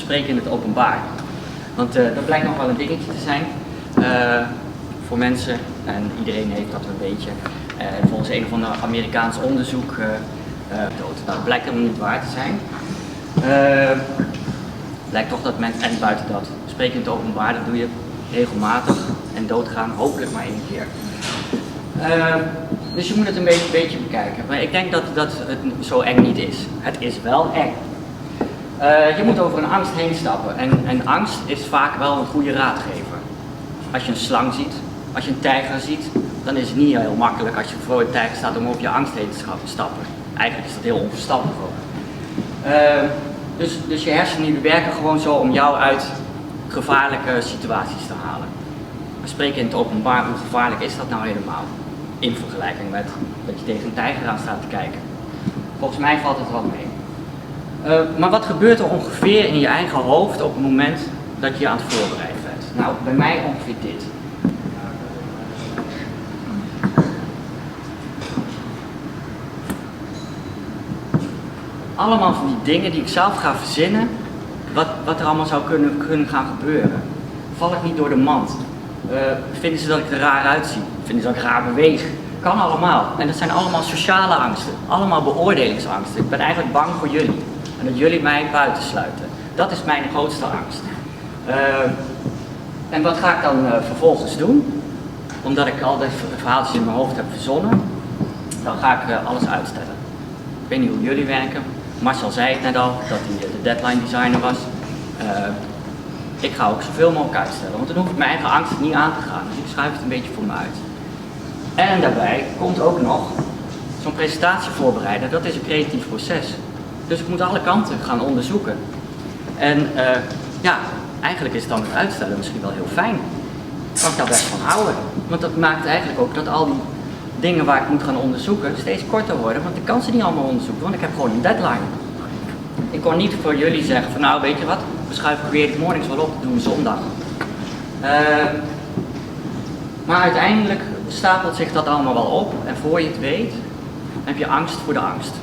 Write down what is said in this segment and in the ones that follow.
spreken in het openbaar. Want dat blijkt nog wel een dingetje te zijn voor mensen en iedereen heeft dat een beetje. Volgens een of ander Amerikaans onderzoek dood. Nou, dat blijkt helemaal niet waar te zijn. Blijkt toch dat mensen, en buiten dat, spreken in het openbaar, dat doe je regelmatig en doodgaan hopelijk maar 1 keer. Dus je moet het een beetje bekijken. Maar ik denk dat het zo eng niet is. Het is wel eng. Je moet over een angst heen stappen en angst is vaak wel een goede raadgever. Als je een slang ziet, als je een tijger ziet, dan is het niet heel makkelijk als je voor een tijger staat om over je angst heen te stappen. Eigenlijk is dat heel onverstandig ook. Dus je hersenen die werken gewoon zo om jou uit gevaarlijke situaties te halen. We spreken in het openbaar, hoe gevaarlijk is dat nou helemaal? In vergelijking met dat je tegen een tijger aan staat te kijken. Volgens mij valt het wel mee. Maar wat gebeurt er ongeveer in je eigen hoofd op het moment dat je je aan het voorbereiden bent? Nou, bij mij ongeveer dit. Allemaal van die dingen die ik zelf ga verzinnen, wat er allemaal zou kunnen gaan gebeuren. Val ik niet door de mand? Vinden ze dat ik er raar uitzie? Vinden ze dat ik raar beweeg? Kan allemaal. En dat zijn allemaal sociale angsten. Allemaal beoordelingsangsten. Ik ben eigenlijk bang voor jullie. En dat jullie mij buitensluiten. Dat is mijn grootste angst. En wat ga ik dan vervolgens doen? Omdat ik al die verhaaltjes in mijn hoofd heb verzonnen, dan ga ik alles uitstellen. Ik weet niet hoe jullie werken. Marcel zei het net al, dat hij de deadline designer was. Ik ga ook zoveel mogelijk uitstellen, want dan hoef ik mijn eigen angst niet aan te gaan. Dus ik schuif het een beetje voor me uit. En daarbij komt ook nog, zo'n presentatie voorbereiden, dat is een creatief proces. Dus ik moet alle kanten gaan onderzoeken. En ja, eigenlijk is dan het uitstellen misschien wel heel fijn. Daar kan ik daar best van houden. Want dat maakt eigenlijk ook dat al die dingen waar ik moet gaan onderzoeken steeds korter worden. Want ik kan ze niet allemaal onderzoeken, want ik heb gewoon een deadline. Ik kon niet voor jullie zeggen van nou weet je wat, we schuiven CreativeMornings wel op, dat doen we zondag. Maar uiteindelijk stapelt zich dat allemaal wel op en voor je het weet heb je angst voor de angst.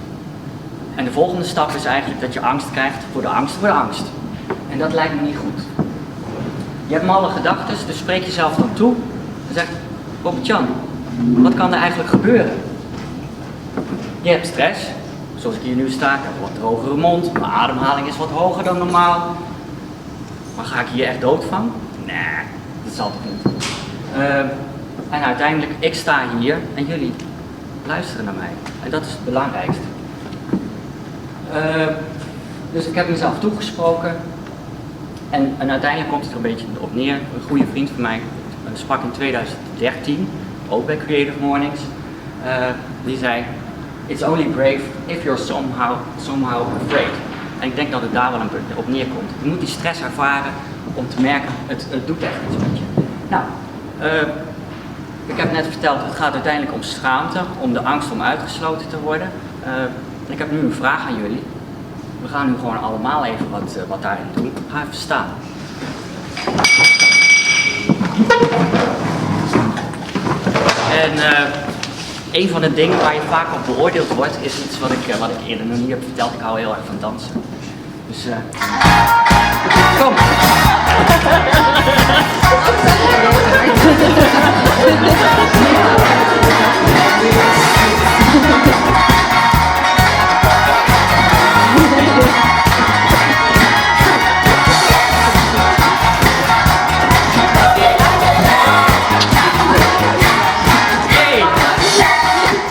En de volgende stap is eigenlijk dat je angst krijgt voor de angst voor de angst. En dat lijkt me niet goed. Je hebt malle gedachten, dus spreek jezelf dan toe en zeg, Robert-Jan, wat kan er eigenlijk gebeuren? Je hebt stress, zoals ik hier nu sta, ik heb een wat drogere mond, mijn ademhaling is wat hoger dan normaal. Maar ga ik hier echt dood van? Nee, dat zal toch niet. En uiteindelijk, ik sta hier en jullie luisteren naar mij. En dat is het belangrijkste. Dus ik heb mezelf toegesproken en uiteindelijk komt het er een beetje op neer. Een goede vriend van mij sprak in 2013, ook bij CreativeMornings, die zei, it's only brave if you're somehow afraid. En ik denk dat het daar wel op neerkomt. Je moet die stress ervaren om te merken, het doet echt iets met je. Nou, ik heb net verteld, het gaat uiteindelijk om schaamte, om de angst om uitgesloten te worden. Ik heb nu een vraag aan jullie. We gaan nu gewoon allemaal even wat daarin doen. Ga even staan. En een van de dingen waar je vaak op beoordeeld wordt, is iets wat ik eerder nog niet heb verteld. Ik hou heel erg van dansen. Dus kom!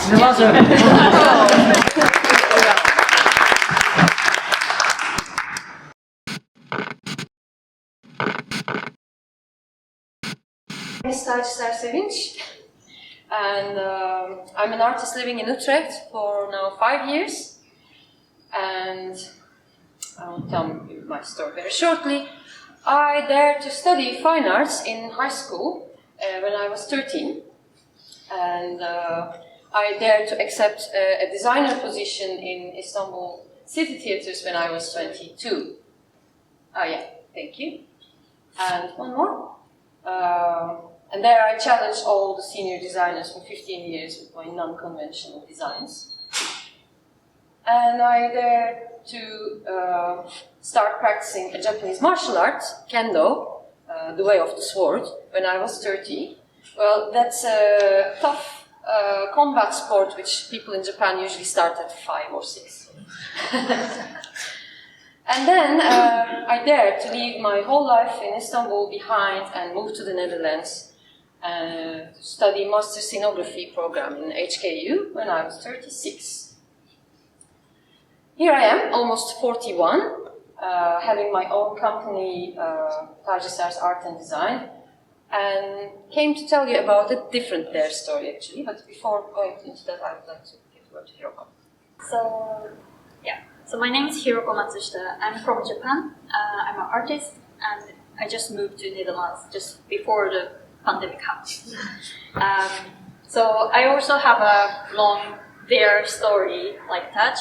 Dat was hem. And I'm an artist living in Utrecht for now 5 years, and I will tell you my story very shortly. I dared to study fine arts in high school when I was 13, and I dared to accept a designer position in Istanbul City Theatres when I was 22. Oh yeah, thank you. And one more. And there I challenged all the senior designers for 15 years with my non-conventional designs. and I dared to start practicing a Japanese martial art, kendo, the way of the sword, when I was 30. Well, that's a tough combat sport which people in Japan usually start at 5 or 6. And then I dared to leave my whole life in Istanbul behind and move to the Netherlands to study master scenography program in HKU when I was 36. Here I am, almost 41, having my own company, Tagesar's Art and Design, and came to tell you about a different Dare story actually, but before going into that I would like to give the word to Hiroko. So my name is Hiroko Matsushita. I'm from Japan. I'm an artist, and I just moved to Netherlands just before the pandemic happened. So I also have a long Dare story like that,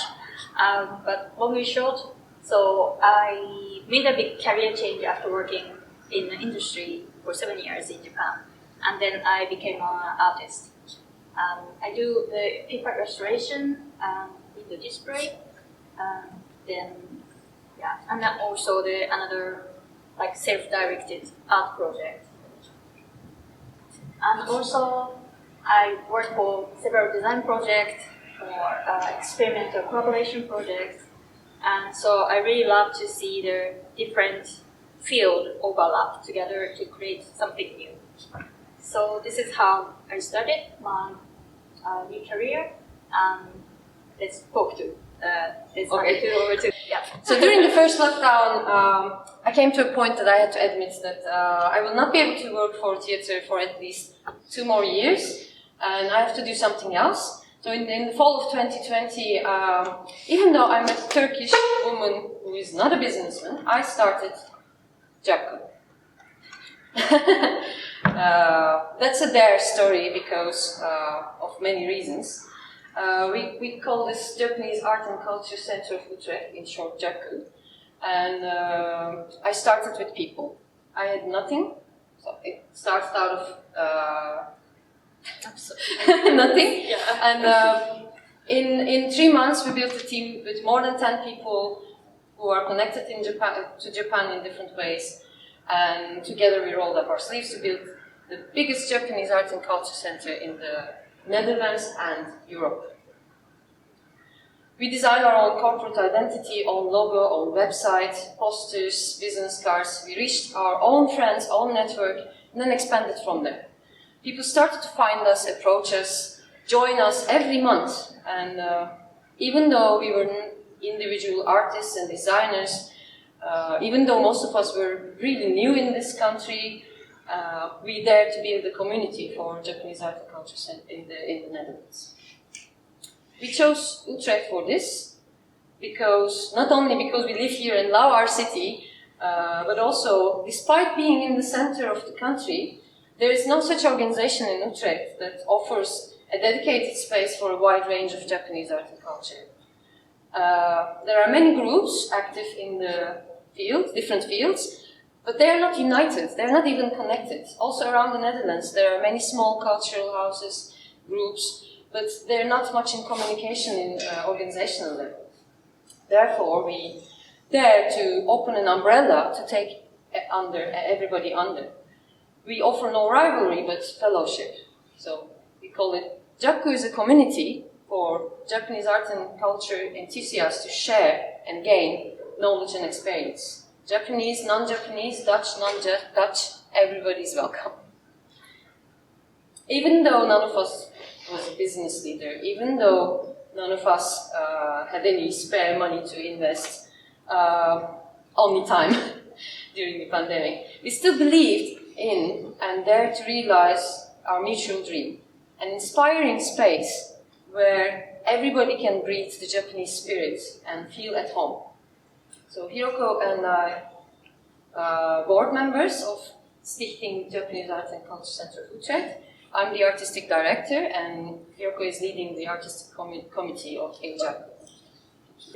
but long and short. So I made a big career change after working in the industry for 7 years in Japan, and then I became an artist. I do the paper restoration, window display. And then also another like self-directed art project. And also I work for several design projects or experimental collaboration projects. And so I really love to see the different field overlap together to create something new. So this is how I started my new career. Let's talk to. So during the first lockdown, I came to a point that I had to admit that I will not be able to work for theatre for at least 2 more years, and I have to do something else. So in the fall of 2020, even though I'm a Turkish woman who is not a businessman, I started Jakku. That's a Dare story because of many reasons. We call this Japanese Art and Culture Center of Utrecht, in short Jakku, and I started with people. I had nothing, so it started out of nothing, and in 3 months we built a team with more than 10 people who are connected to Japan in different ways, and together we rolled up our sleeves to build the biggest Japanese art and culture center in the Netherlands and Europe. We design our own corporate identity, own logo, own website, posters, business cards. We reached our own friends, own network, and then expanded from there. People started to find us, approach us, join us every month. And even though we were individual artists and designers, even though most of us were really new in this country, we dared to build a community for Japanese art and culture in the Netherlands. We chose Utrecht for this, because not only because we live here and love our city, but also, despite being in the center of the country, there is no such organization in Utrecht that offers a dedicated space for a wide range of Japanese art and culture. There are many groups active in the field, different fields, but they are not united, they are not even connected. Also around the Netherlands, there are many small cultural houses, groups, but they're not much in communication in organizational level. Therefore, we dare to open an umbrella to take everybody under. We offer no rivalry, but fellowship. So we call it Jakku is a community for Japanese art and culture enthusiasts to share and gain knowledge and experience. Japanese, non-Japanese, Dutch, non-Dutch, everybody's welcome. Even though none of us was a business leader, even though none of us had any spare money to invest, only time during the pandemic, we still believed in and dared to realize our mutual dream, an inspiring space where everybody can breathe the Japanese spirit and feel at home. So Hiroko and I are board members of Stichting Japanese Art and Culture Center of Utrecht. I'm the artistic director, and Hiroko is leading the artistic committee of Jakku.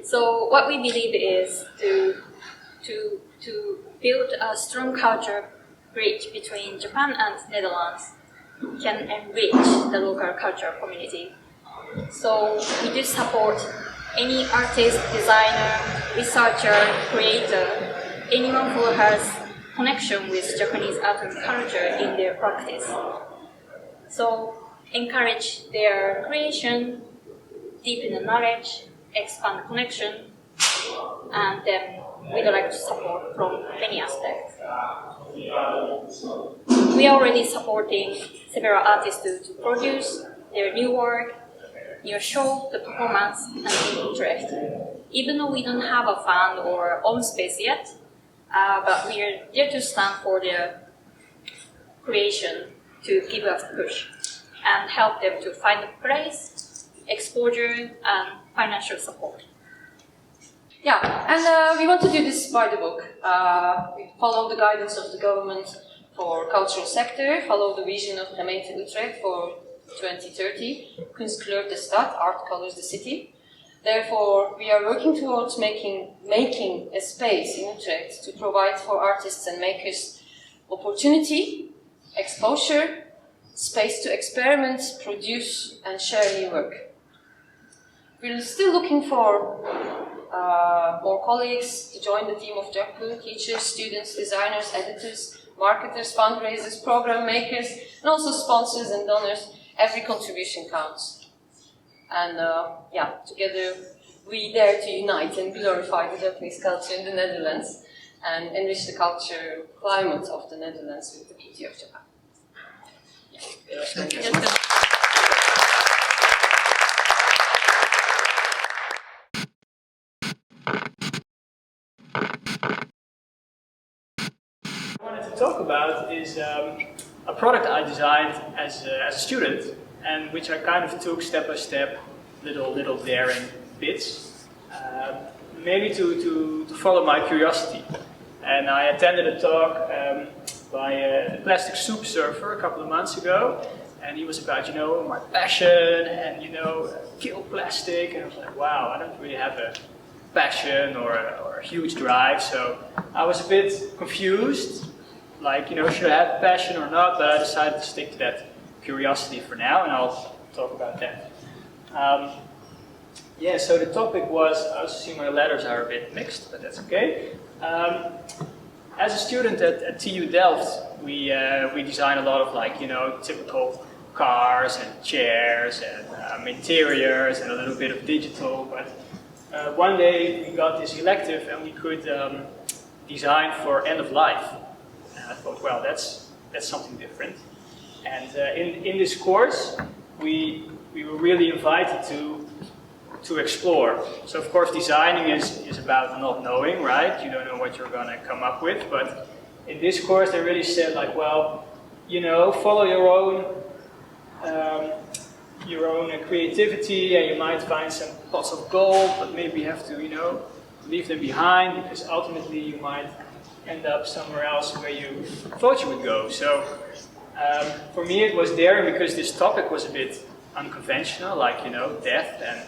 So what we believe is to build a strong culture bridge between Japan and Netherlands can enrich the local cultural community. So we do support any artist, designer, researcher, creator, anyone who has connection with Japanese art and culture in their practice. So encourage their creation, deepen the knowledge, expand connection, and then we'd like to support from many aspects. We are already supporting several artists to produce their new work, new show, the performance, and the interest. Even though we don't have a fund or own space yet, but we are there to stand for their creation to give us a push and help them to find a place, exposure, and financial support. Yeah, and we want to do this by the book. We follow the guidance of the government for cultural sector, follow the vision of Gemeente Utrecht for 2030, Kunst kleurt de stad, art colors the city. Therefore, we are working towards making a space in Utrecht to provide for artists and makers opportunity, exposure, space to experiment, produce, and share new work. We're still looking for more colleagues to join the team of JAPU, teachers, students, designers, editors, marketers, fundraisers, program makers, and also sponsors and donors. Every contribution counts. And together we dare to unite and glorify the Japanese culture in the Netherlands and enrich the culture climate of the Netherlands with the beauty of Japan. What I wanted to talk about is a product I designed as a student, and which I kind of took step by step, little daring bits, maybe to follow my curiosity. And I attended a talk by a plastic soup surfer a couple of months ago, and he was about, my passion and, kill plastic, and I was like, wow, I don't really have a passion or a huge drive, so I was a bit confused, like, should I have passion or not, but I decided to stick to that curiosity for now, and I'll talk about that. So the topic was, I also see my letters are a bit mixed, but that's okay. As a student at TU Delft, we design a lot of typical cars and chairs and interiors and a little bit of digital, but one day we got this elective and we could design for end of life. And I thought, well, that's something different. And in this course, we were really invited to explore. So of course, designing is about not knowing, right? You don't know what you're going to come up with. But in this course, they really said, follow your own creativity, and you might find some pots of gold, but maybe you have to, leave them behind, because ultimately you might end up somewhere else where you thought you would go. So for me it was daring because this topic was a bit unconventional, death and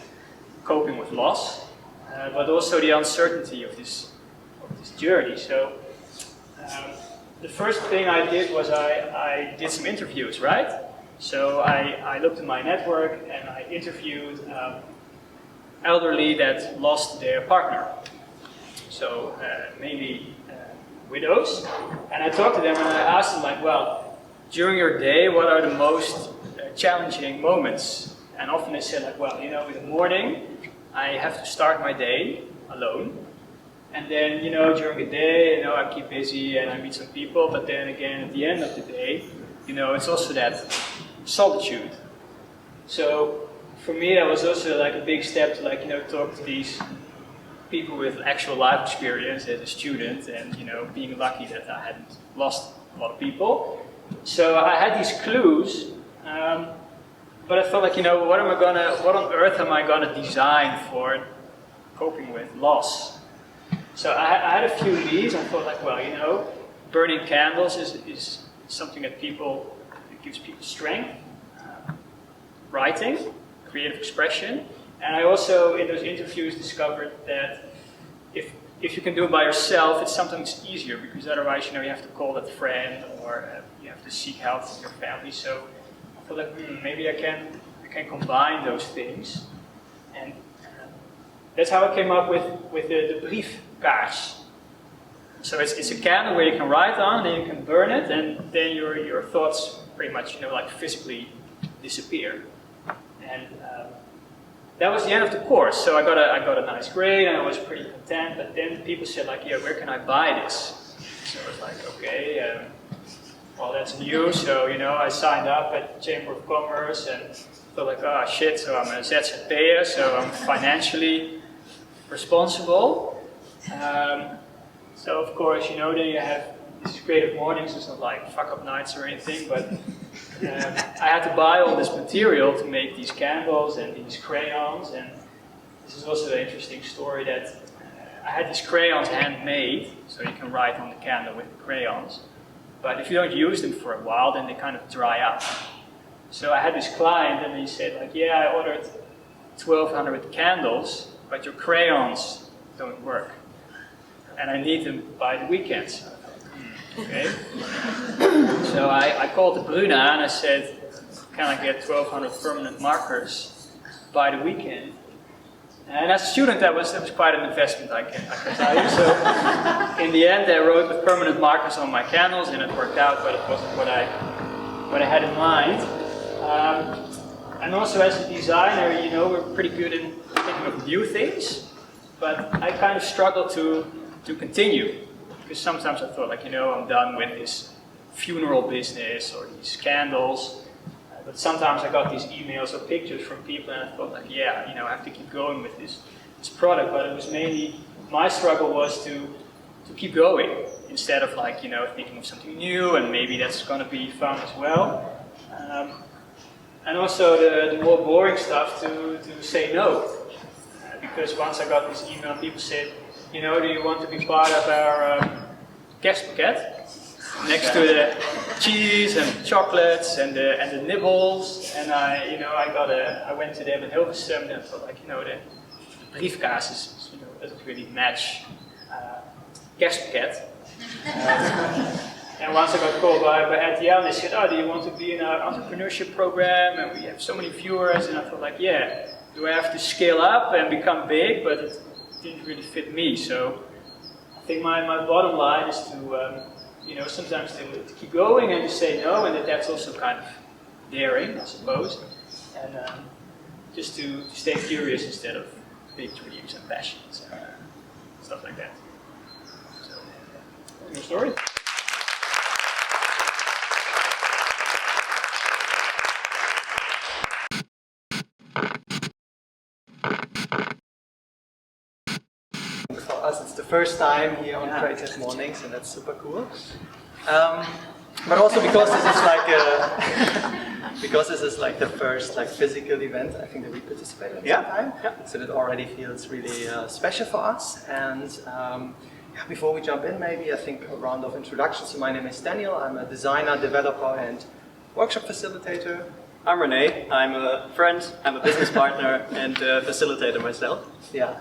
coping with loss, but also the uncertainty of this journey. So the first thing I did was I did some interviews, right? So I looked at my network and I interviewed elderly that lost their partner. So mainly widows. And I talked to them and I asked them during your day, what are the most challenging moments? And often they said in the morning, I have to start my day alone. And then, during the day, I keep busy and I meet some people, but then again, at the end of the day, it's also that solitude. So for me, that was also a big step to talk to these people with actual life experience as a student, and being lucky that I hadn't lost a lot of people. So I had these clues, but I felt what on earth am I gonna design for coping with loss? So I had a few leads. I thought burning candles is something that gives people strength. Writing, creative expression, and I also in those interviews discovered that if you can do it by yourself, it's sometimes easier, because otherwise you have to call that friend or you have to seek help from your family. So I thought maybe I can combine those things, and that's how I came up with the briefkaars. So it's a candle where you can write on, then you can burn it, and then your thoughts pretty much, like physically disappear. And that was the end of the course. So I got a nice grade, and I was pretty content. But then people said like, yeah, where can I buy this? So I was like, okay, well that's new. So I signed up at the Chamber of Commerce, and felt like, oh shit. So I'm a ZZP'er, so I'm financially responsible. So of course, then you have these creative mornings. It's not like fuck up nights or anything, but I had to buy all this material to make these candles and these crayons. And this is also an interesting story that I had these crayons handmade, so you can write on the candle with the crayons. But if you don't use them for a while, then they kind of dry up. So I had this client, and he said like, yeah, I ordered 1,200 candles, but your crayons don't work. And I need them by the weekend. So I thought, okay. So I called the Bruna and I said, can I get 1,200 permanent markers by the weekend? And as a student, that was quite an investment, I can tell you. So in the end, they wrote with permanent markers on my candles, and it worked out, but it wasn't what I had in mind. And also as a designer, we're pretty good in thinking of new things, but I kind of struggle to continue, because sometimes I thought like, I'm done with this funeral business or these candles, but sometimes I got these emails or pictures from people, and I thought like, yeah, I have to keep going with this product. But it was mainly, my struggle was to keep going, instead of like, thinking of something new, and maybe that's going to be fun as well. And also the more boring stuff to say no. Because once I got this email, people said, do you want to be part of our guest packet? Next to the cheese and chocolates and the nibbles, and I went to them in Hilversum, and I thought like, the briefkaas doesn't really match guest packet. And once I got called by RTL, and they said, oh, do you want to be in our entrepreneurship program? And we have so many viewers, and I thought like, yeah, do I have to scale up and become big? But it didn't really fit me. So I think my bottom line is to, sometimes to keep going and to say no, and that's also kind of daring, I suppose. And just to stay curious instead of big dreams and passions and stuff like that. So, your story? For us, it's the first time here on Creative Mornings, and that's super cool. But also because this is like the first physical event I think that we participated in some time. Yeah. So that already feels really special for us. And before we jump in, maybe I think a round of introductions. So my name is Daniel. I'm a designer, developer, and workshop facilitator. I'm Renee. I'm a friend, I'm a business partner, and facilitator myself. Yeah.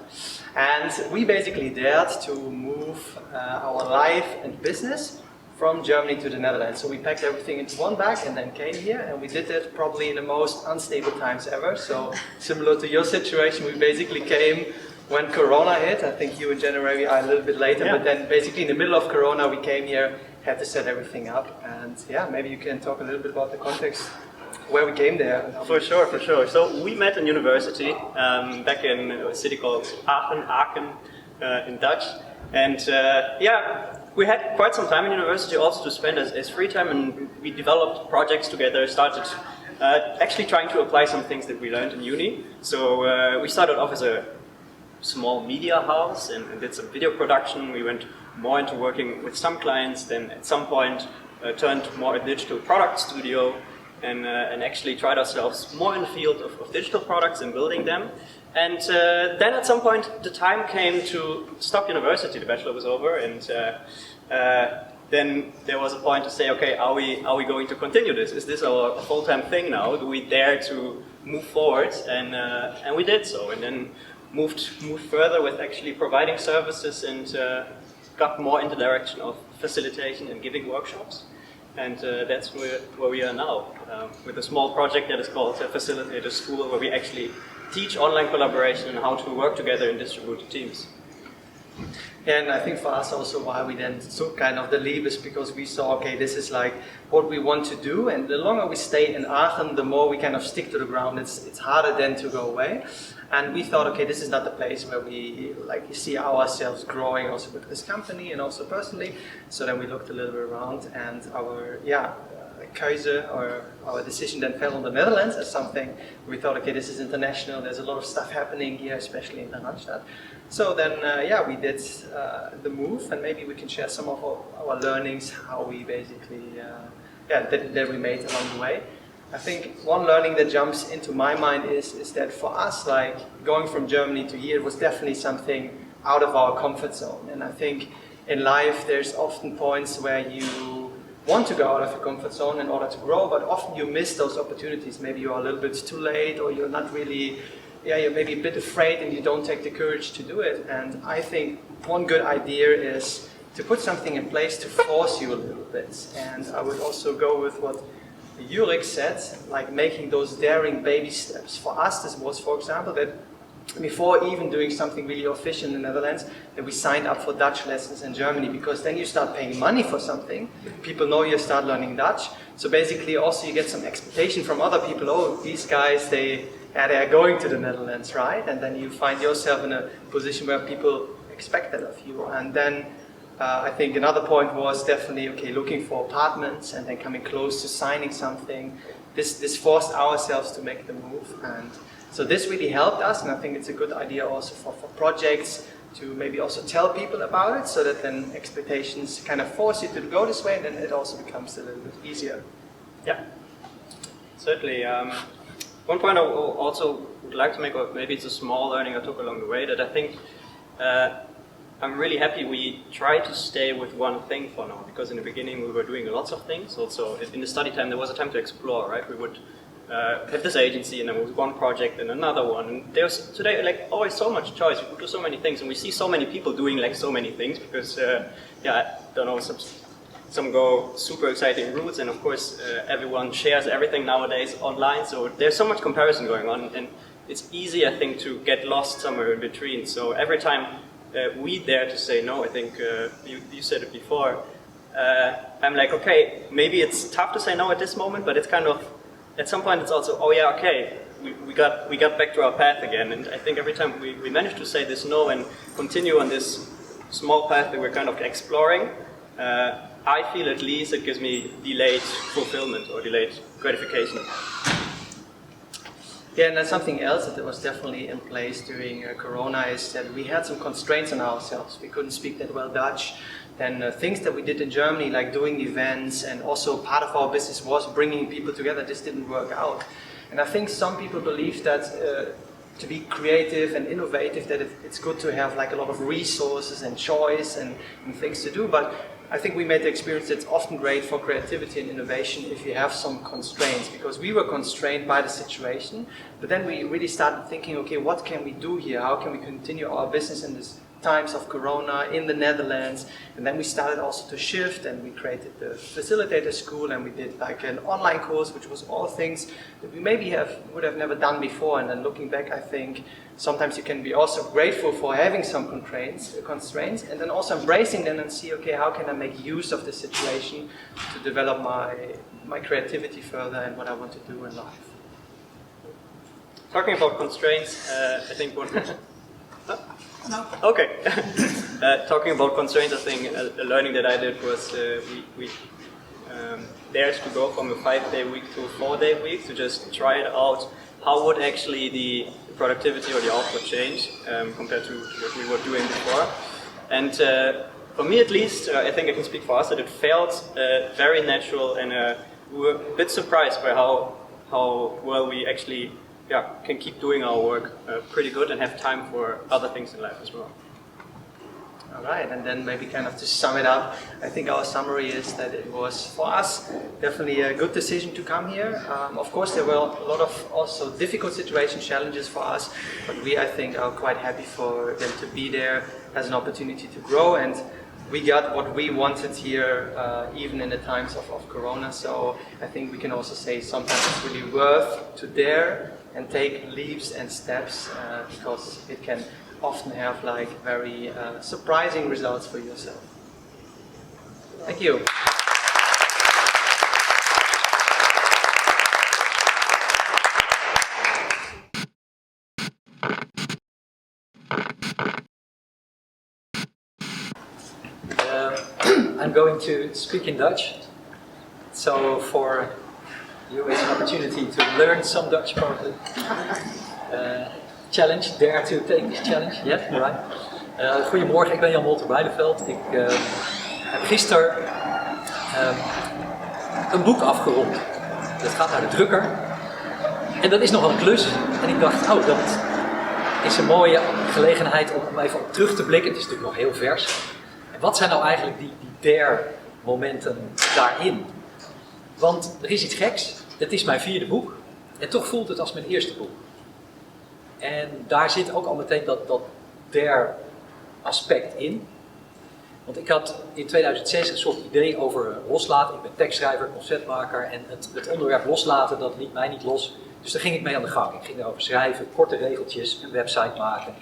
And we basically dared to move our life and business from Germany to the Netherlands. So we packed everything into one bag and then came here, and we did it probably in the most unstable times ever. So similar to your situation, we basically came when Corona hit. I think you in January are a little bit later, but then basically in the middle of Corona we came here, had to set everything up. And maybe you can talk a little bit about the context where we came there. For sure. So we met in university back in a city called Aachen in Dutch. And we had quite some time in university also to spend as free time, and we developed projects together, started actually trying to apply some things that we learned in uni. So we started off as a small media house and did some video production. We went more into working with some clients, then at some point turned more a digital product studio, and actually tried ourselves more in the field of digital products and building them. And then at some point the time came to stop university, the bachelor was over, and then there was a point to say, okay, are we going to continue this? Is this our full-time thing now? Do we dare to move forward? And we did so, and then moved further with actually providing services, and got more in the direction of facilitation and giving workshops. And that's where we are now, with a small project that is called Facilitator School, where we actually teach online collaboration and how to work together in distributed teams. And I think for us also why we then took kind of the leap is because we saw, okay, this is like what we want to do, and the longer we stay in Aachen, the more we kind of stick to the ground. It's harder then to go away. And we thought, okay, this is not the place where we like see ourselves growing also with this company and also personally. So then we looked a little bit around, and our keuze or our decision then fell on the Netherlands as something we thought, okay, this is international, there's a lot of stuff happening here, especially in the Randstad. So then, we did the move, and maybe we can share some of our learnings, how we basically, that we made along the way. I think one learning that jumps into my mind is that for us, like going from Germany to here was definitely something out of our comfort zone. And I think in life there's often points where you want to go out of your comfort zone in order to grow, but often you miss those opportunities. Maybe you're a little bit too late, or you're not really, you're maybe a bit afraid and you don't take the courage to do it. And I think one good idea is to put something in place to force you a little bit. And I would also go with what Jurik said, like making those daring baby steps. For us, this was, for example, that before even doing something really official in the Netherlands, that we signed up for Dutch lessons in Germany, because then you start paying money for something. People know you start learning Dutch. So basically also you get some expectation from other people. Oh, these guys, they are going to the Netherlands, right? And then you find yourself in a position where people expect that of you. And then I think another point was definitely, okay, looking for apartments and then coming close to signing something. This forced ourselves to make the move. And so this really helped us, and I think it's a good idea also for projects to maybe also tell people about it, so that then expectations kind of force you to go this way, and then it also becomes a little bit easier. Yeah, certainly. One point I also would like to make, or maybe it's a small learning I took along the way, that I think I'm really happy we try to stay with one thing for now, because in the beginning we were doing lots of things. Also in the study time there was a time to explore, right? We would have this agency, and then was one project and another one. And there's today like always so much choice. We could do so many things, and we see so many people doing like so many things because I don't know, some go super exciting routes, and of course everyone shares everything nowadays online. So there's so much comparison going on, and it's easy, I think, to get lost somewhere in between. So every time we dare to say no, I think you said it before. I'm like, okay, maybe it's tough to say no at this moment, but it's kind of at some point it's also, oh yeah, okay, we got back to our path again. And I think every time we manage to say this no and continue on this small path that we're kind of exploring, I feel at least it gives me delayed fulfillment or delayed gratification. Yeah, and then something else that was definitely in place during Corona is that we had some constraints on ourselves. We couldn't speak that well Dutch. Then things that we did in Germany, like doing events, and also part of our business was bringing people together, this didn't work out. And I think some people believe that to be creative and innovative, that it's good to have like a lot of resources and choice and things to do. But I think we made the experience that it's often great for creativity and innovation if you have some constraints, because we were constrained by the situation. But then we really started thinking, okay, what can we do here? How can we continue our business in this times of Corona in the Netherlands? And then we started also to shift, and we created the facilitator school, and we did like an online course, which was all things that we maybe would have never done before. And then looking back, I think sometimes you can be also grateful for having some constraints, and then also embracing them and see, okay, how can I make use of this situation to develop my creativity further and what I want to do in life. Talking about constraints, I think one... No. Okay. Talking about constraints, I think a learning that I did was we dared to go from a 5-day week to a 4-day week to just try it out. How would actually the productivity or the output change compared to what we were doing before? And for me at least, I think I can speak for us, that it felt very natural, and we were a bit surprised by how well we actually can keep doing our work pretty good and have time for other things in life as well. All right, and then maybe kind of to sum it up, I think our summary is that it was, for us, definitely a good decision to come here. Of course, there were a lot of also difficult situations, challenges for us, but we, I think, are quite happy for them to be there as an opportunity to grow, and we got what we wanted here, even in the times of Corona. So I think we can also say sometimes it's really worth to dare and take leaps and steps because it can often have like very surprising results for yourself. Thank you. I'm going to speak in Dutch. So for you it's an opportunity to learn some Dutch probably. Challenge, dare to take this challenge. Yeah, right. Goedemorgen, ik ben Jan Verkade. Ik heb gisteren een boek afgerond. Dat gaat naar de drukker. En dat is nogal een klus. En ik dacht, oh, dat is een mooie gelegenheid om even op terug te blikken. Het is natuurlijk nog heel vers. En wat zijn nou eigenlijk die dare momenten daarin? Want er is iets geks. Het is mijn 4e boek. En toch voelt het als mijn eerste boek. En daar zit ook al meteen dat dare aspect in. Want ik had in 2006 een soort idee over loslaten. Ik ben tekstschrijver, conceptmaker en het onderwerp loslaten, dat liet mij niet los. Dus daar ging ik mee aan de gang. Ik ging erover schrijven, korte regeltjes, een website maken,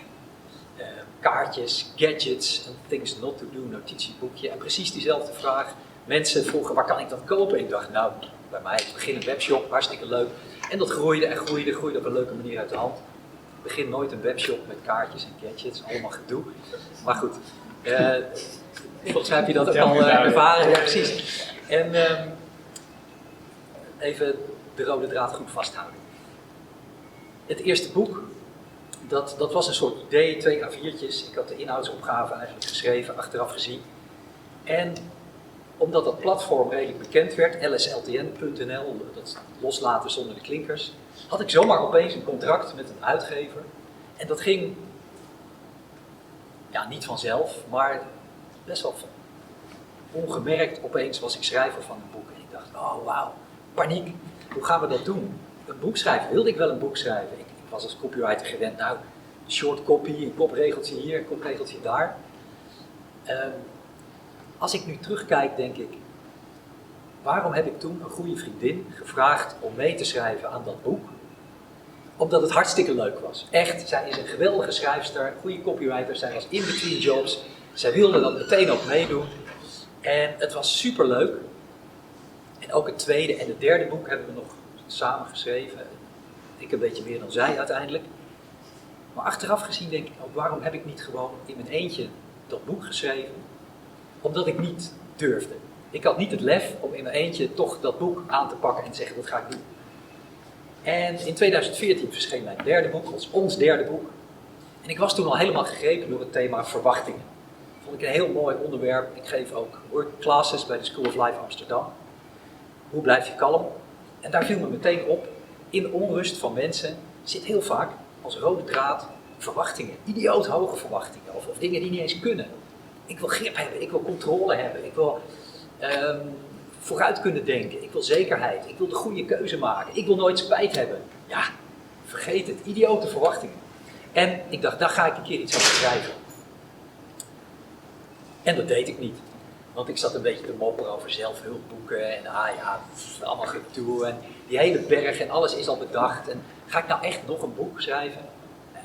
kaartjes, gadgets, things not to do, notitieboekje. En precies diezelfde vraag. Mensen vroegen, waar kan ik dat kopen? Ik dacht, nou, bij mij, ik begin een webshop, hartstikke leuk. En dat groeide en groeide op een leuke manier uit de hand. Ik begin nooit een webshop met kaartjes en gadgets, allemaal gedoe. Maar goed, volgens mij heb je dat ook al ervaren. Ja, precies. En even de rode draad goed vasthouden. Het eerste boek, dat was een soort idee, 2 A4'tjes. Ik had de inhoudsopgave eigenlijk geschreven, achteraf gezien. En omdat dat platform redelijk bekend werd, lsltn.nl, dat loslaten zonder de klinkers, had ik zomaar opeens een contract met een uitgever. En dat ging, ja, niet vanzelf, maar best wel ongemerkt. Opeens was ik schrijver van een boek en ik dacht, oh wauw, paniek, hoe gaan we dat doen? Een boek schrijven, wilde ik wel een boek schrijven? Ik was als copywriter gewend, nou, short copy, een kopregeltje hier, een kopregeltje daar. Als ik nu terugkijk, denk ik, waarom heb ik toen een goede vriendin gevraagd om mee te schrijven aan dat boek? Omdat het hartstikke leuk was. Echt, zij is een geweldige schrijfster, een goede copywriter, zij was in between jobs. Zij wilde dat meteen ook meedoen. En het was super leuk. En ook het tweede en het derde boek hebben we nog samen geschreven. Ik een beetje meer dan zij uiteindelijk. Maar achteraf gezien denk ik ook, waarom heb ik niet gewoon in mijn eentje dat boek geschreven? Omdat ik niet durfde. Ik had niet het lef om in mijn eentje toch dat boek aan te pakken en te zeggen, dat ga ik doen. En in 2014 verscheen mijn derde boek, ons derde boek. En ik was toen al helemaal gegrepen door het thema verwachtingen. Dat vond ik een heel mooi onderwerp. Ik geef ook workclasses bij de School of Life Amsterdam. Hoe blijf je kalm? En daar viel me meteen op, in onrust van mensen zit heel vaak als rode draad verwachtingen. Idioot hoge verwachtingen of dingen die niet eens kunnen. Ik wil grip hebben, ik wil controle hebben, ik wil vooruit kunnen denken, ik wil zekerheid, ik wil de goede keuze maken, ik wil nooit spijt hebben. Ja, vergeet het, idiote verwachtingen. En ik dacht, daar ga ik een keer iets over schrijven. En dat deed ik niet. Want ik zat een beetje te mopperen over zelfhulpboeken en allemaal gedoe en die hele berg en alles is al bedacht. En ga ik nou echt nog een boek schrijven? Nee.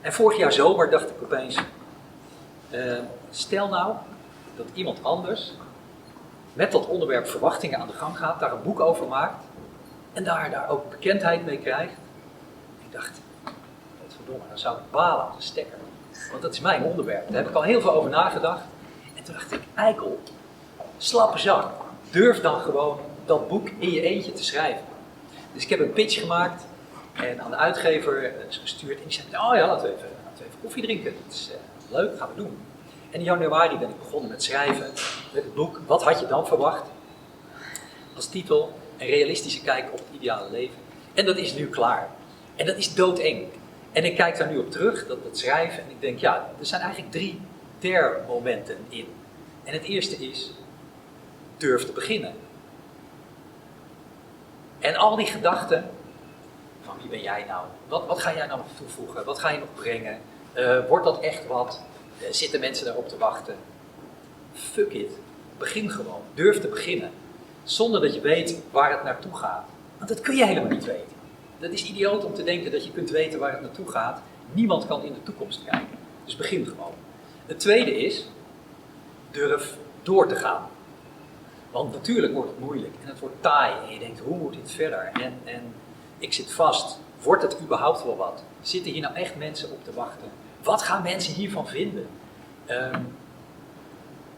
En vorig jaar zomer dacht ik opeens, stel nou dat iemand anders met dat onderwerp verwachtingen aan de gang gaat, daar een boek over maakt en daar ook bekendheid mee krijgt. Ik dacht, wat verdomme, dan zou ik balen als een stekker. Want dat is mijn onderwerp, daar heb ik al heel veel over nagedacht. En toen dacht ik, eikel, slappe zak, durf dan gewoon dat boek in je eentje te schrijven. Dus ik heb een pitch gemaakt en aan de uitgever gestuurd en die zei, oh ja, laten we even koffie drinken, dat is leuk, gaan we doen. En in januari ben ik begonnen met schrijven, met het boek Wat had je dan verwacht? Als titel, een realistische kijk op het ideale leven. En dat is nu klaar. En dat is doodeng. En ik kijk daar nu op terug, dat schrijven, en ik denk, ja, er zijn eigenlijk 3 momenten in. En het eerste is, durf te beginnen. En al die gedachten, van wie ben jij nou? Wat ga jij nou nog toevoegen? Wat ga je nog brengen? Wordt dat echt wat? Zitten mensen daarop te wachten? Fuck it. Begin gewoon. Durf te beginnen. Zonder dat je weet waar het naartoe gaat. Want dat kun je helemaal niet weten. dat is idioot om te denken dat je kunt weten waar het naartoe gaat. Niemand kan in de toekomst kijken. Dus begin gewoon. Het tweede is, durf door te gaan. Want natuurlijk wordt het moeilijk en het wordt taai en je denkt, hoe moet dit verder? En ik zit vast, wordt het überhaupt wel wat? Zitten hier nou echt mensen op te wachten? Wat gaan mensen hiervan vinden?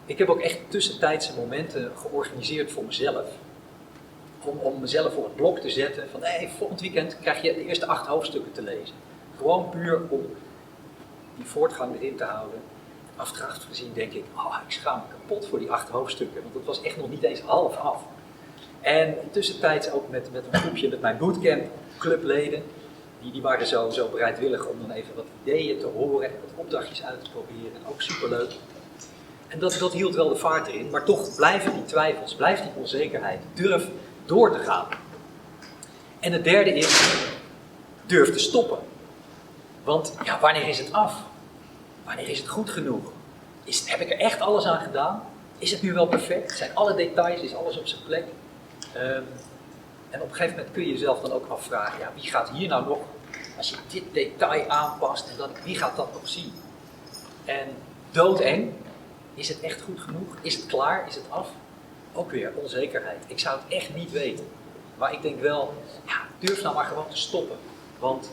Ik heb ook echt tussentijdse momenten georganiseerd voor mezelf. Om mezelf voor het blok te zetten van volgend weekend krijg je de eerste 8 hoofdstukken te lezen. Gewoon puur om die voortgang erin te houden. Achteraf gezien denk ik, ik schaam me kapot voor die 8 hoofdstukken, want het was echt nog niet eens half af. En tussentijds ook met een groepje, met mijn bootcamp clubleden, die waren zo bereidwillig om dan even wat ideeën te horen en wat opdrachtjes uit te proberen. Ook superleuk. En dat hield wel de vaart erin, maar toch blijven die twijfels, blijft die onzekerheid. Durf door te gaan. En het derde is, durf te stoppen. Want ja, wanneer is het af? Wanneer is het goed genoeg? Heb ik er echt alles aan gedaan? Is het nu wel perfect? Zijn alle details, is alles op zijn plek? En op een gegeven moment kun je jezelf dan ook afvragen, ja, wie gaat hier nou nog, als je dit detail aanpast, en wie gaat dat nog zien? En doodeng, is het echt goed genoeg? Is het klaar? Is het af? Ook weer onzekerheid. Ik zou het echt niet weten. Maar ik denk wel, ja, durf nou maar gewoon te stoppen. Want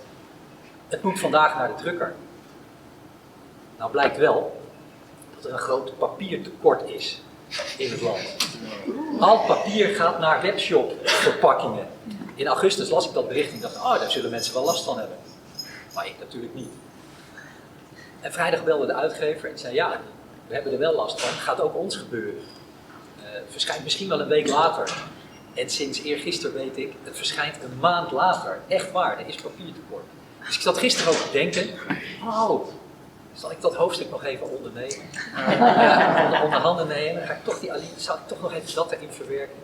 het moet vandaag naar de drukker. Nou blijkt wel dat er een groot papiertekort is in het land. Al papier gaat naar webshopverpakkingen. In augustus las ik dat bericht en ik dacht, daar zullen mensen wel last van hebben. Maar ik natuurlijk niet. En vrijdag belde de uitgever en zei, ja, we hebben er wel last van. Het gaat ook ons gebeuren. Verschijnt misschien wel een week later. En sinds eergisteren weet ik, het verschijnt een maand later. Echt waar, er is papiertekort. Dus ik zat gisteren ook te denken, zal ik dat hoofdstuk nog even ondernemen? Onder handen nemen, zal ik toch nog even dat erin verwerken?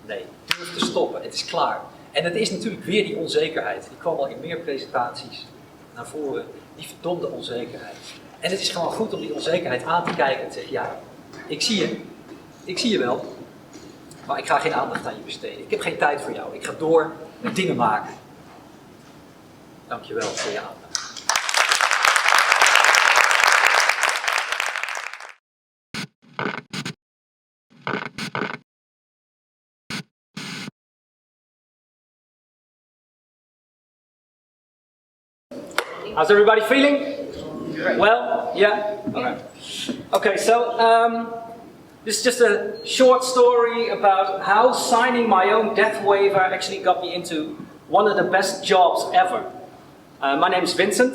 Nee, durf te stoppen, het is klaar. En het is natuurlijk weer die onzekerheid. Die kwam al in meer presentaties naar voren, die verdomde onzekerheid. En het is gewoon goed om die onzekerheid aan te kijken en te zeggen, ja, ik zie je wel, maar ik ga geen aandacht aan je besteden. Ik heb geen tijd voor jou, ik ga door met dingen maken. Dankjewel voor je aandacht. How's everybody feeling? Well? Yeah? Okay, so this is just a short story about how signing my own death waiver actually got me into one of the best jobs ever. My name is Vincent,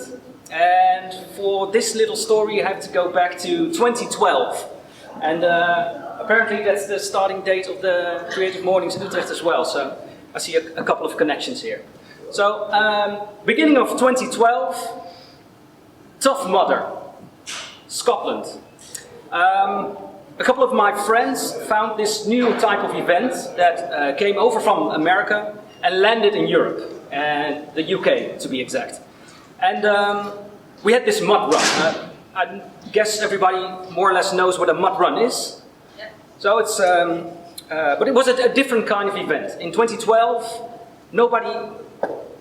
and for this little story I have to go back to 2012. And apparently that's the starting date of the Creative Mornings in Utrecht as well, so I see a couple of connections here. So, beginning of 2012, Tough Mudder, Scotland. A couple of my friends found this new type of event that came over from America and landed in Europe, and the UK to be exact. And we had this mud run. I guess everybody more or less knows what a mud run is. Yeah. So it's, but it was a different kind of event. In 2012, nobody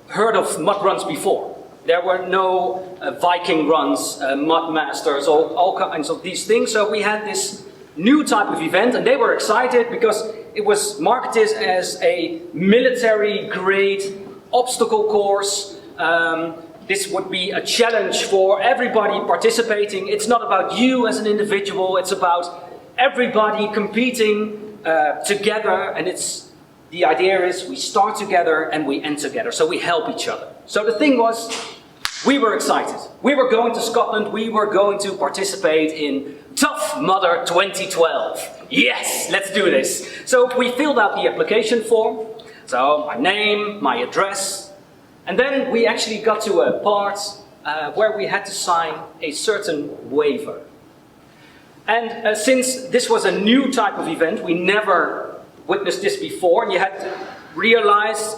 heard of mud runs before. There were no Viking runs, mud masters, all kinds of these things. So we had this new type of event, and they were excited because it was marketed as a military-grade obstacle course. This would be a challenge for everybody participating. It's not about you as an individual, it's about everybody competing together, and the idea is we start together and we end together, so we help each other. So the thing was, we were excited. We were going to Scotland, we were going to participate in Tough Mudder 2012. Yes, let's do this. So we filled out the application form, so my name, my address, and then we actually got to a part where we had to sign a certain waiver. And since this was a new type of event, we never witnessed this before, and you had to realize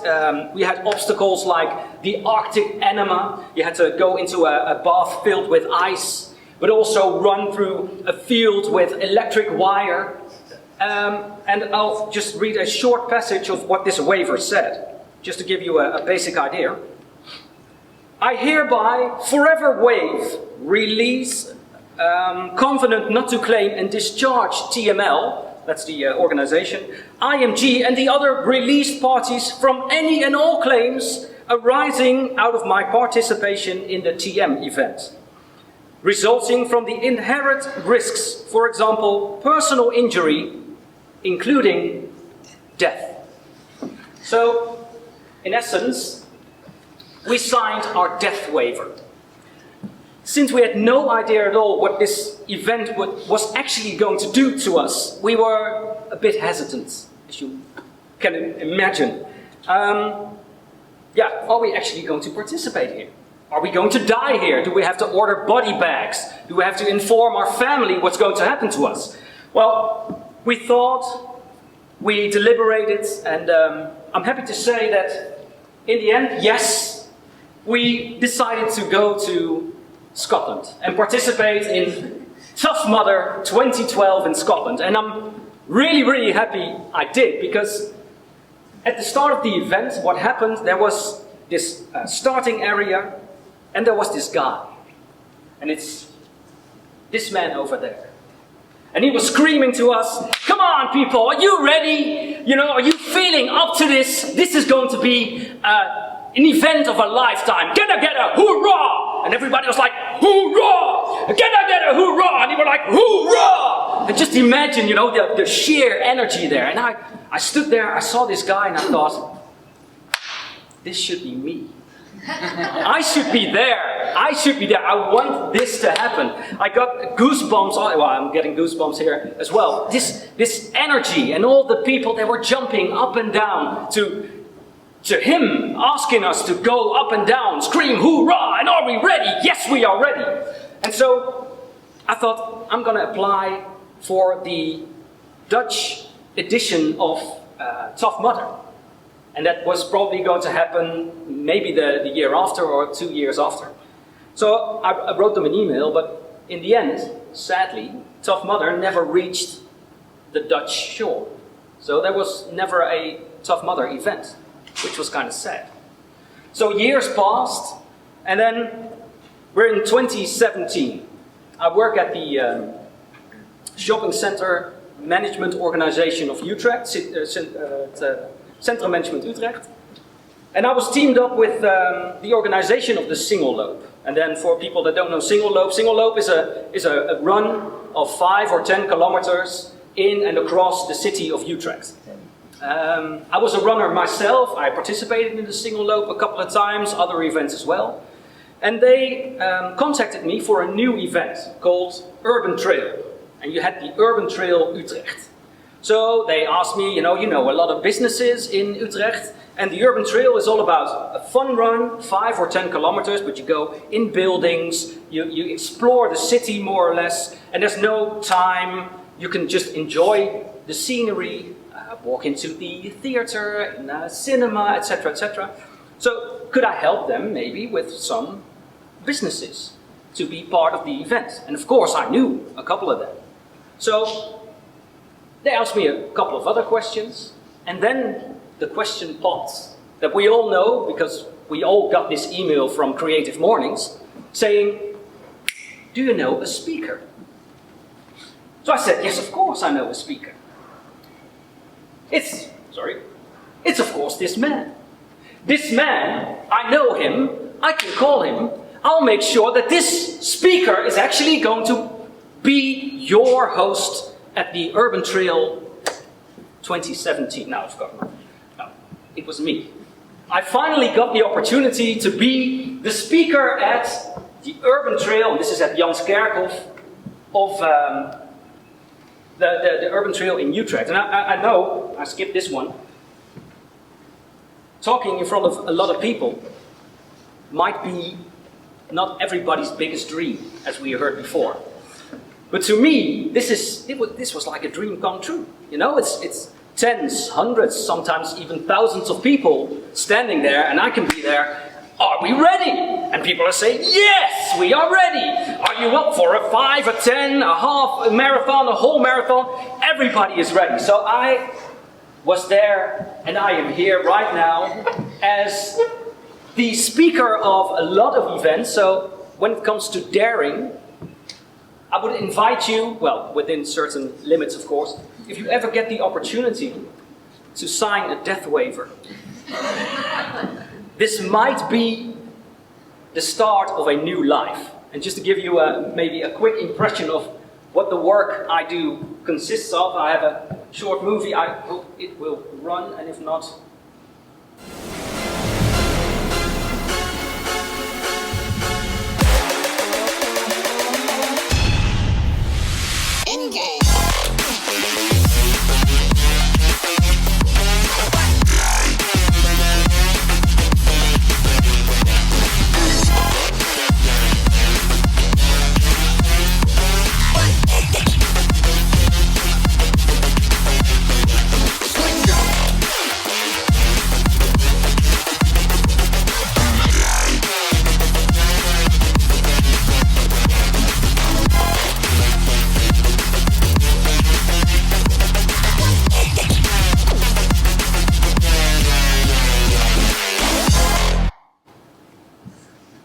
we had obstacles like the Arctic enema. You had to go into a bath filled with ice, but also run through a field with electric wire. And I'll just read a short passage of what this waiver said. just to give you a basic idea. I hereby forever waive, release, covenant not to claim and discharge TML, that's the organization, IMG and the other released parties from any and all claims arising out of my participation in the TM event, resulting from the inherent risks, for example, personal injury, including death. So, in essence, we signed our death waiver. Since we had no idea at all what this event was actually going to do to us, we were a bit hesitant, as you can imagine. Are we actually going to participate here? Are we going to die here? Do we have to order body bags? Do we have to inform our family what's going to happen to us? Well, we thought, we deliberated, and I'm happy to say that in the end, yes, we decided to go to Scotland and participate in Tough Mudder 2012 in Scotland. And I'm really, really happy I did, because at the start of the event, what happened, there was this starting area, and there was this guy. And it's this man over there. And he was screaming to us, "Come on, people, are you ready? You know, are you feeling up to this? This is going to be an event of a lifetime. Get a hoorah!" And everybody was like, "Hoorah! Get a hoorah!" And they were like, "Hoorah!" And just imagine, you know, the sheer energy there. And I stood there, I saw this guy, and I thought, this should be me. I should be there. I should be there. I want this to happen. I got goosebumps. Well, I'm getting goosebumps here as well. This energy and all the people, they were jumping up and down to him, asking us to go up and down, scream, "Hoorah! And are we ready?" Yes, we are ready. And so I thought, I'm going to apply for the Dutch edition of Tough Mudder. And that was probably going to happen maybe the year after or 2 years after. So I wrote them an email, but in the end, sadly, Tough Mudder never reached the Dutch shore. So there was never a Tough Mudder event, which was kind of sad. So years passed, and then we're in 2017. I work at the shopping center management organization of Utrecht, Centrum Management Utrecht. And I was teamed up with the organization of the Single Loop. And then for people that don't know Single Loop is a run of 5 or 10 kilometers in and across the city of Utrecht. I was a runner myself. I participated in the Single Loop a couple of times, other events as well. And they contacted me for a new event called Urban Trail. And you had the Urban Trail Utrecht. So they asked me, you know a lot of businesses in Utrecht, and the Urban Trail is all about a fun run, 5 or 10 kilometers, but you go in buildings, you explore the city more or less, and there's no time. You can just enjoy the scenery, walk into the theater, in a cinema, etc., etc. So could I help them maybe with some businesses to be part of the event? And of course I knew a couple of them. So they asked me a couple of other questions, and then the question popped that we all know, because we all got this email from CreativeMornings saying, "Do you know a speaker?" So I said, "Yes, of course I know a speaker. It's of course this man. This man, I know him, I can call him, I'll make sure that this speaker is actually going to be your host at the Urban Trail 2017. Now I've forgotten. No, it was me. I finally got the opportunity to be the speaker at the Urban Trail, and this is at Janskerkhof, of the Urban Trail in Utrecht. And I know, I skipped this one, talking in front of a lot of people might be not everybody's biggest dream, as we heard before. But to me, this was like a dream come true. You know, it's tens, hundreds, sometimes even thousands of people standing there, and I can be there. Are we ready? And people are saying, yes, we are ready. Are you up for a 5, a 10, a half, a marathon, a whole marathon? Everybody is ready. So I was there, and I am here right now as the speaker of a lot of events, so when it comes to daring, I would invite you, well, within certain limits of course, if you ever get the opportunity to sign a death waiver. This might be the start of a new life. And just to give you maybe a quick impression of what the work I do consists of, I have a short movie. I hope it will run, and if not,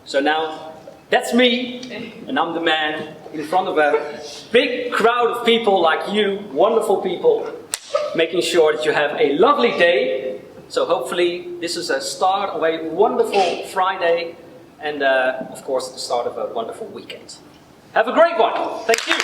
so now, that's me, and I'm the man in front of a big crowd of people like you, wonderful people, making sure that you have a lovely day. So hopefully this is a start of a wonderful Friday, and of course the start of a wonderful weekend. Have a great one. Thank you.